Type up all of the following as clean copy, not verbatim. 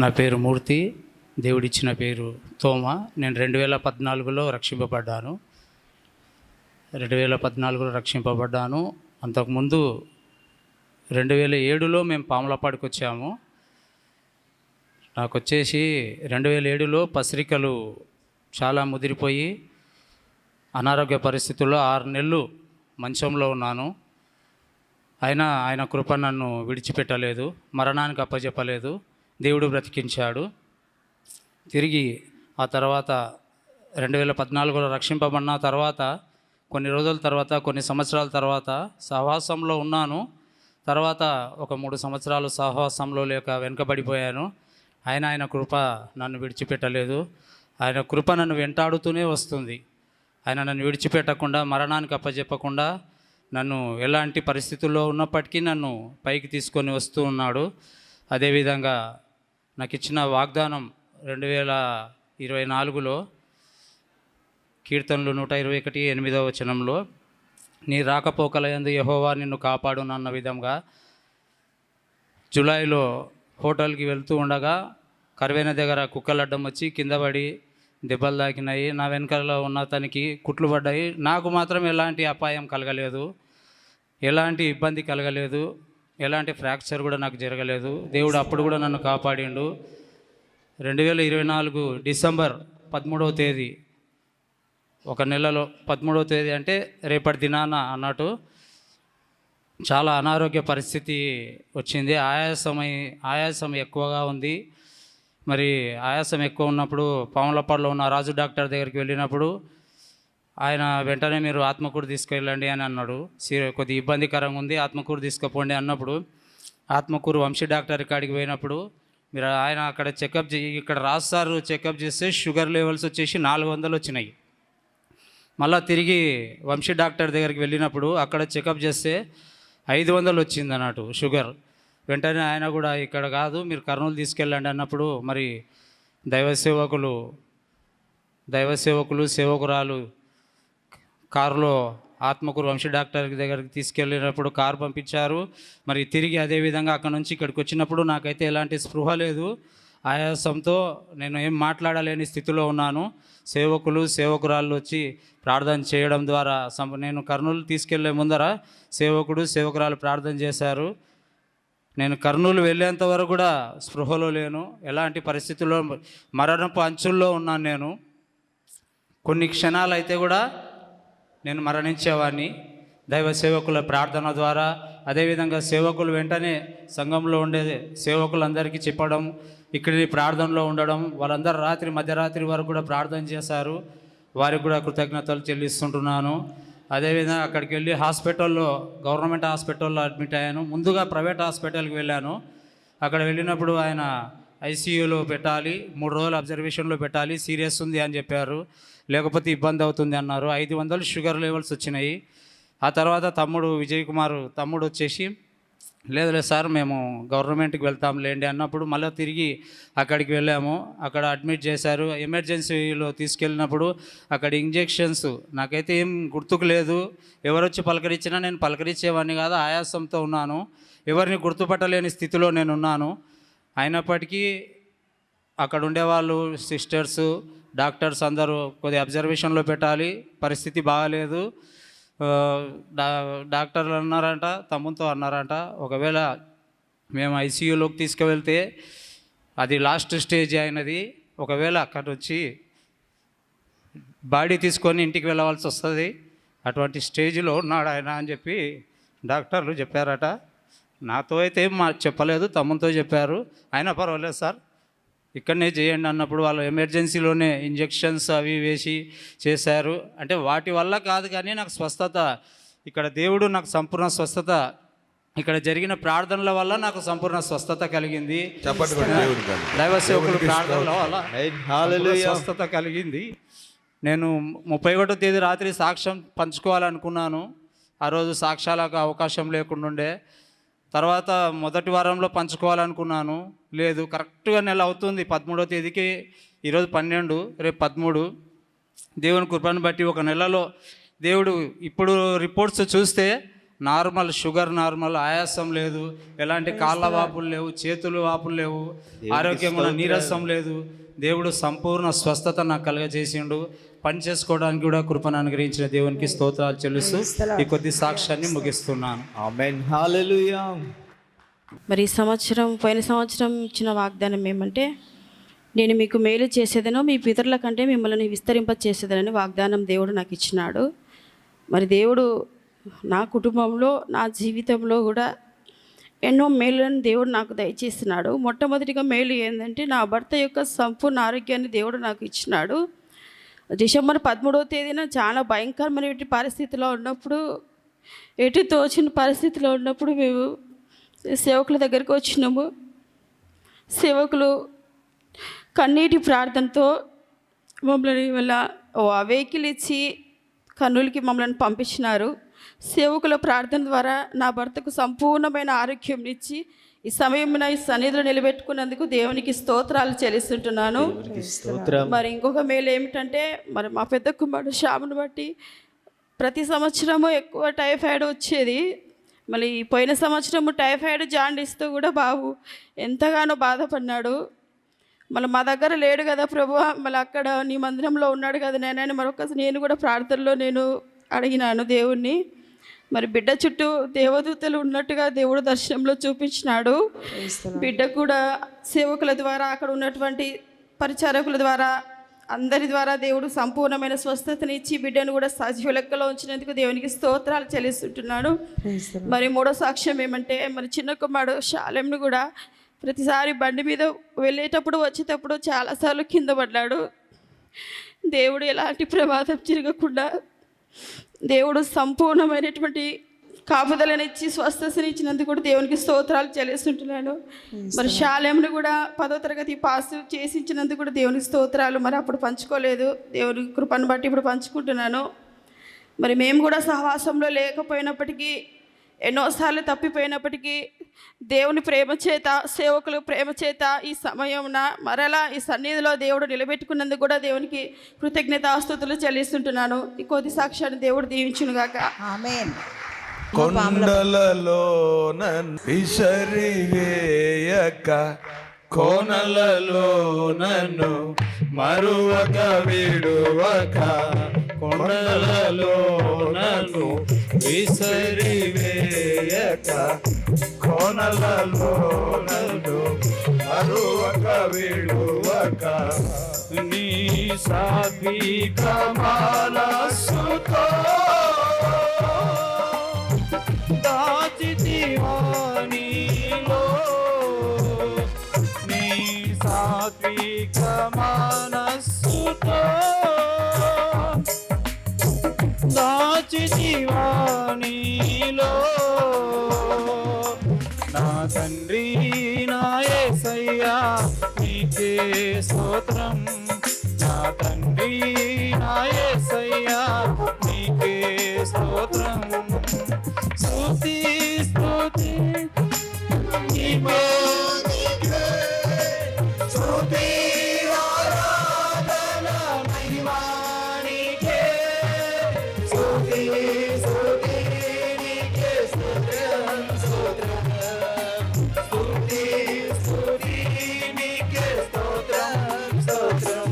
నా పేరు మూర్తి, దేవుడిచ్చిన పేరు తోమ. నేను 2014లో రక్షింపబడ్డాను. 2014లో రక్షింపబడ్డాను. అంతకుముందు 2007లో మేము పాములపాడుకు వచ్చాము. నాకు వచ్చేసి 2007లో పసిరికలు చాలా ముదిరిపోయి అనారోగ్య పరిస్థితుల్లో 6 నెలలు మంచంలో ఉన్నాను. ఆయన కృప నన్ను విడిచిపెట్టలేదు, మరణానికి అప్పజెప్పలేదు. దేవుడు బ్రతికించాడు. తిరిగి ఆ తర్వాత 2014లో రక్షింపబడిన తర్వాత కొన్ని రోజుల తర్వాత, కొన్ని సంవత్సరాల తర్వాత సహవాసంలో ఉన్నాను. తర్వాత ఒక 3 సంవత్సరాలు సహవాసంలో లేక వెనుకబడిపోయాను. ఆయన కృప నన్ను విడిచిపెట్టలేదు. ఆయన కృప నన్ను వెంటాడుతూనే వస్తుంది. ఆయన నన్ను విడిచిపెట్టకుండా, మరణానికి అప్పజెప్పకుండా, నన్ను ఎలాంటి పరిస్థితుల్లో ఉన్నప్పటికీ నన్ను పైకి తీసుకొని వస్తూ ఉన్నాడు. అదేవిధంగా నాకు ఇచ్చిన వాగ్దానం 2024లో కీర్తనలు 121:8 వచనంలో, నీ రాకపోకలయందు యెహోవా నిన్ను కాపాడునన్న విధంగా, జూలైలో హోటల్కి వెళ్తూ ఉండగా కరువైన దగ్గర కుక్కలు అడ్డం వచ్చి కింద పడి దెబ్బలు తాకినాయి. నా వెనకాల ఉన్న అతనికి కుట్లు పడ్డాయి. నాకు మాత్రం ఎలాంటి అపాయం కలగలేదు, ఎలాంటి ఇబ్బంది కలగలేదు, ఎలాంటి ఫ్రాక్చర్ కూడా నాకు జరగలేదు. దేవుడు అప్పుడు కూడా నన్ను కాపాడిండు. 2024 డిసెంబర్ 13వ తేదీ, ఒక నెలలో 13వ తేదీ అంటే రేపటి దినాన అన్నట్టు, చాలా అనారోగ్య పరిస్థితి వచ్చింది. ఆయాసం ఎక్కువగా ఉంది. మరి ఆయాసం ఎక్కువ ఉన్నప్పుడు పాములపాడులో ఉన్న రాజు డాక్టర్ దగ్గరికి వెళ్ళినప్పుడు ఆయన వెంటనే మీరు ఆత్మకూరు తీసుకెళ్ళండి అని అన్నాడు. కొద్ది ఇబ్బందికరంగా ఉంది, ఆత్మకూరు తీసుకుపోండి అన్నప్పుడు ఆత్మకూరు వంశీ డాక్టర్ కాడికి పోయినప్పుడు మీరు ఆయన అక్కడ చెకప్ ఇక్కడ రాస్తారు. చెకప్ చేస్తే షుగర్ లెవెల్స్ వచ్చేసి 400 వచ్చినాయి. మళ్ళీ తిరిగి వంశీ డాక్టర్ దగ్గరికి వెళ్ళినప్పుడు అక్కడ చెకప్ చేస్తే 500 వచ్చింది అన్నట్టు షుగర్. వెంటనే ఆయన కూడా ఇక్కడ కాదు, మీరు కర్నూలు తీసుకెళ్ళండి అన్నప్పుడు మరి దైవ సేవకురాలు కారులో ఆత్మకూరు వంశీ డాక్టర్ దగ్గరికి తీసుకెళ్ళినప్పుడు కారు పంపించారు. మరి తిరిగి అదేవిధంగా అక్కడ నుంచి ఇక్కడికి వచ్చినప్పుడు నాకైతే ఎలాంటి స్పృహ లేదు. ఆయాసంతో నేను ఏం మాట్లాడలేని స్థితిలో ఉన్నాను. సేవకురాళ్ళు వచ్చి ప్రార్థన చేయడం ద్వారా నేను కర్నూలు తీసుకెళ్లే ముందర సేవకురాలు ప్రార్థన చేశారు. నేను కర్నూలు వెళ్ళేంత వరకు కూడా స్పృహలో లేను. ఎలాంటి పరిస్థితుల్లో మరణపు అంచుల్లో ఉన్నాను నేను. కొన్ని క్షణాలు అయితే కూడా నేను మరణించేవాడిని. దైవ సేవకుల ప్రార్థన ద్వారా, అదేవిధంగా సేవకులు వెంటనే సంఘంలో ఉండే సేవకులందరికీ చెప్పడం, ఇక్కడి ప్రార్థనలో ఉండడం, వాళ్ళందరూ మధ్యరాత్రి వరకు కూడా ప్రార్థన చేశారు. వారికి కూడా కృతజ్ఞతలు చెల్లిస్తుంటున్నాను. అదేవిధంగా అక్కడికి వెళ్ళి గవర్నమెంట్ హాస్పిటల్లో అడ్మిట్ అయ్యాను. ముందుగా ప్రైవేట్ హాస్పిటల్కి వెళ్ళాను. అక్కడ వెళ్ళినప్పుడు ఆయన ఐసీయూలో పెట్టాలి, 3 రోజులు అబ్జర్వేషన్లో పెట్టాలి, సీరియస్ ఉంది అని చెప్పారు, లేకపోతే ఇబ్బంది అవుతుంది అన్నారు. 500 షుగర్ లెవెల్స్ వచ్చినాయి. ఆ తర్వాత విజయ్ కుమార్ తమ్ముడు వచ్చేసి, లేదు సార్ మేము గవర్నమెంట్కి వెళ్తాం లేండి అన్నప్పుడు మళ్ళీ తిరిగి అక్కడికి వెళ్ళాము. అక్కడ అడ్మిట్ చేశారు. ఎమర్జెన్సీలో తీసుకెళ్ళినప్పుడు అక్కడ ఇంజెక్షన్స్ నాకైతే ఏం గుర్తుకు లేదు. ఎవరొచ్చి పలకరించినా నేను పలకరించేవాడిని కాదు. ఆయాసంతో ఉన్నాను, ఎవరిని గుర్తుపట్టలేని స్థితిలో నేను ఉన్నాను. అయినప్పటికీ అక్కడ ఉండేవాళ్ళు, సిస్టర్స్, డాక్టర్స్ అందరూ కొద్దిగా అబ్జర్వేషన్లో పెట్టాలి, పరిస్థితి బాగాలేదు. డాక్టర్లు అన్నారంట, తమ్ముతో అన్నారంట, ఒకవేళ మేము ఐసీయూలోకి తీసుకువెళ్తే అది లాస్ట్ స్టేజ్ అయినది, ఒకవేళ అక్కడ వచ్చి బాడీ తీసుకొని ఇంటికి వెళ్ళవలసి వస్తుంది, అటువంటి స్టేజ్లో ఉన్నాడు ఆయన అని చెప్పి డాక్టర్లు చెప్పారట. నాతో అయితే ఏం చెప్పలేదు, తమ్ముతో చెప్పారు. అయినా పర్వాలేదు సార్, ఇక్కడనే చేయండి అన్నప్పుడు వాళ్ళు ఎమర్జెన్సీలోనే ఇంజెక్షన్స్ అవి వేసి చేశారు. అంటే వాటి వల్ల కాదు కానీ నాకు స్వస్థత, ఇక్కడ దేవుడు నాకు సంపూర్ణ స్వస్థత, ఇక్కడ జరిగిన ప్రార్థనల వల్ల నాకు సంపూర్ణ స్వస్థత కలిగింది. దైవ సేవకుల ప్రార్థనల వల్ల స్వస్థత కలిగింది. నేను 31వ తేదీ రాత్రి సాక్ష్యం పంచుకోవాలనుకున్నాను. ఆ రోజు సాక్ష్యాలకు అవకాశం లేకుండా తర్వాత మొదటి వారంలో పంచుకోవాలనుకున్నాను, లేదు. కరెక్ట్గా నెల అవుతుంది. 13వ తేదీకి, ఈరోజు 12, రేపు 13. దేవుని కృపను బట్టి ఒక నెలలో దేవుడు, ఇప్పుడు రిపోర్ట్స్ చూస్తే నార్మల్ షుగర్, నార్మల్ ఆయాసం లేదు, ఎలాంటి కాళ్ళ వాపులు లేవు, చేతులు వాపులు లేవు, ఆరోగ్యంగా నీరసం లేదు. దేవుడు సంపూర్ణ స్వస్థత నాకు కలుగజేసిండు. పని చేసుకోవడానికి కూడా కృపను అనుగ్రహించిన దేవునికి స్తోత్రాలు చెల్లిస్తూ ఈ కొద్ది సాక్ష్యాన్ని ముగిస్తున్నాను. ఆమేన్, హల్లెలూయా. మరి ఈ సంవత్సరం, పోయిన సంవత్సరం ఇచ్చిన వాగ్దానం ఏమంటే, నేను మీకు మేలు చేసేదనో మీ పితరుల కంటే మిమ్మల్ని విస్తరింప చేసేదనని వాగ్దానం దేవుడు నాకు ఇచ్చినాడు. మరి దేవుడు నా కుటుంబంలో, నా జీవితంలో కూడా ఎన్నో మేలులను దేవుడు నాకు దయచేస్తున్నాడు. మొట్టమొదటిగా మేలు ఏంటంటే, నా భర్త యొక్క సంపూర్ణ ఆరోగ్యాన్ని దేవుడు నాకు ఇచ్చినాడు. డిసెంబర్ 13వ తేదీన చాలా భయంకరమైన పరిస్థితిలో ఉన్నప్పుడు, ఎటు తోచిన పరిస్థితిలో ఉన్నప్పుడు మేము సేవకుల దగ్గరికి వచ్చినాము. సేవకులు కన్నీటి ప్రార్థనతో మమ్మల్ని వల్ల వెహికల్ ఇచ్చి కర్నూలుకి మమ్మల్ని పంపించినారు. సేవకుల ప్రార్థన ద్వారా నా భర్తకు సంపూర్ణమైన ఆరోగ్యం ఇచ్చి ఈ సమయం ఈ సన్నిధిలో నిలబెట్టుకున్నందుకు దేవునికి స్తోత్రాలు చెల్లిస్తుంటున్నాను. మరి ఇంకొక మేలు ఏమిటంటే, మరి మా పెద్ద కుమారుడు శ్యామును బట్టి ప్రతి సంవత్సరము ఎక్కువ టైఫాయిడ్ వచ్చేది. మళ్ళీ పోయిన సంవత్సరము టైఫాయిడ్ జాండీస్తో కూడా బాబు ఎంతగానో బాధపడినాడు. మళ్ళీ మా దగ్గర లేడు కదా ప్రభువా, మళ్ళీ అక్కడ నీ మందిరంలో ఉన్నాడు కదా నేనని మరొకసారి నేను కూడా ప్రార్థనలో నేను అడిగినాను దేవుణ్ణి. మరి బిడ్డ చుట్టూ దేవదూతలు ఉన్నట్టుగా దేవుడు దర్శనంలో చూపించినాడు. బిడ్డ కూడా సేవకుల ద్వారా, అక్కడ ఉన్నటువంటి పరిచారకుల ద్వారా, అందరి ద్వారా దేవుడు సంపూర్ణమైన స్వస్థతని ఇచ్చి బిడ్డను కూడా సజీవ లెక్కలో ఉంచినందుకు దేవునికి స్తోత్రాలు చెల్లిస్తుంటున్నాడు. మరి మూడో సాక్ష్యం ఏమంటే, మరి చిన్న కుమారుడు శాలెంను కూడా ప్రతిసారి బండి మీద వెళ్ళేటప్పుడు వచ్చేటప్పుడు చాలాసార్లు కింద పడ్డాడు. దేవుడు ఎలాంటి ప్రమాదం జరగకుండా దేవుడు సంపూర్ణమైనటువంటి కాపుదలనిచ్చి స్వస్థతనిచ్చినందుకు కూడా దేవునికి స్తోత్రాలు చెల్లిస్తుంటున్నాను. మరి శాలెంను కూడా 10వ తరగతి పాస్ చేసించినందుకు కూడా దేవునికి స్తోత్రాలు. మరి అప్పుడు పంచుకోలేదు, దేవుని కృపను బట్టి ఇప్పుడు పంచుకుంటున్నాను. మరి మేము కూడా సహవాసంలో లేకపోయినప్పటికీ, ఎన్నోసార్లు తప్పిపోయినప్పటికీ దేవుని ప్రేమ చేత, సేవకుల ప్రేమ చేత ఈ సమయమున మరలా ఈ సన్నిధిలో దేవుడు నిలబెట్టుకున్నందుకు కూడా దేవునికి కృతజ్ఞతాస్తుతులు చెల్లిస్తుంటున్నాను. ఈ కొద్ది సాక్ష్యాన్ని దేవుడు దీవించునుగాక. ఆమేన్. కొండలలో నన్ను విసరివేయక, కోనలలో నన్ను మరువక విడువక, కొండలలో నన్ను విసరివేయక, కోనలలో నన్ను మరువక విడువక, నీ సాత్విక మనస్సుతో దాచితివా నీలో, నీ సాత్విక మనస్సుతో దాచితివా నీలో, నా తండ్రి నా యేసయ్యా నీకే స్తోత్రం, నా తండ్రి నా యేసయ్యా నీకే స్తోత్రం, స్తుతి స్తుతి నీకే, స్తుతి ఆరాధన మహిమ నీకే, స్తుతి స్తుతి నీకే, స్తోత్రం స్తోత్రం, స్తుతి స్తుతి నీకే, స్తోత్రం స్తోత్రం,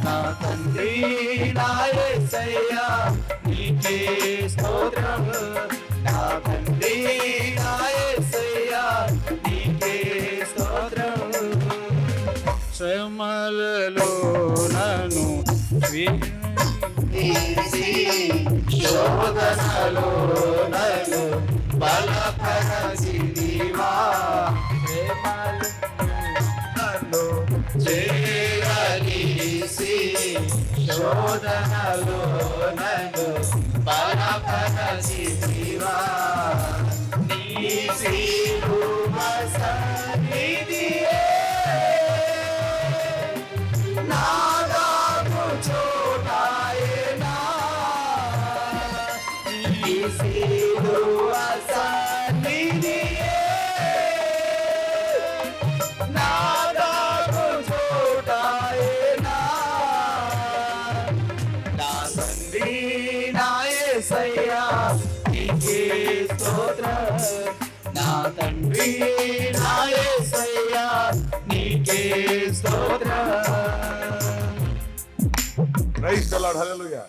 నా తండ్రి నా యేసయ్యా నీకే స్తోత్రం, నా తండ్రి నా యేసయ్యా నీకే స్తోత్రం. శ్రమలలో నన్ను శోధనలో నన్ను బలపరచితివా, నన్ను చేరదీసి శోధనలో నన్ను బలపరచితివా, నీ సిలువ సన్నిధియే నాదాపు చోటాయేనా, నీ సిలువ సన్నిధియే నాదాపు చోటాయేనా, నా తండ్రి నా యేసయ్యా నీకే నా తండ్రి నా యేసయ్యా నీకే స్తోత్రం. Praise the Lord. హల్లెలూయా.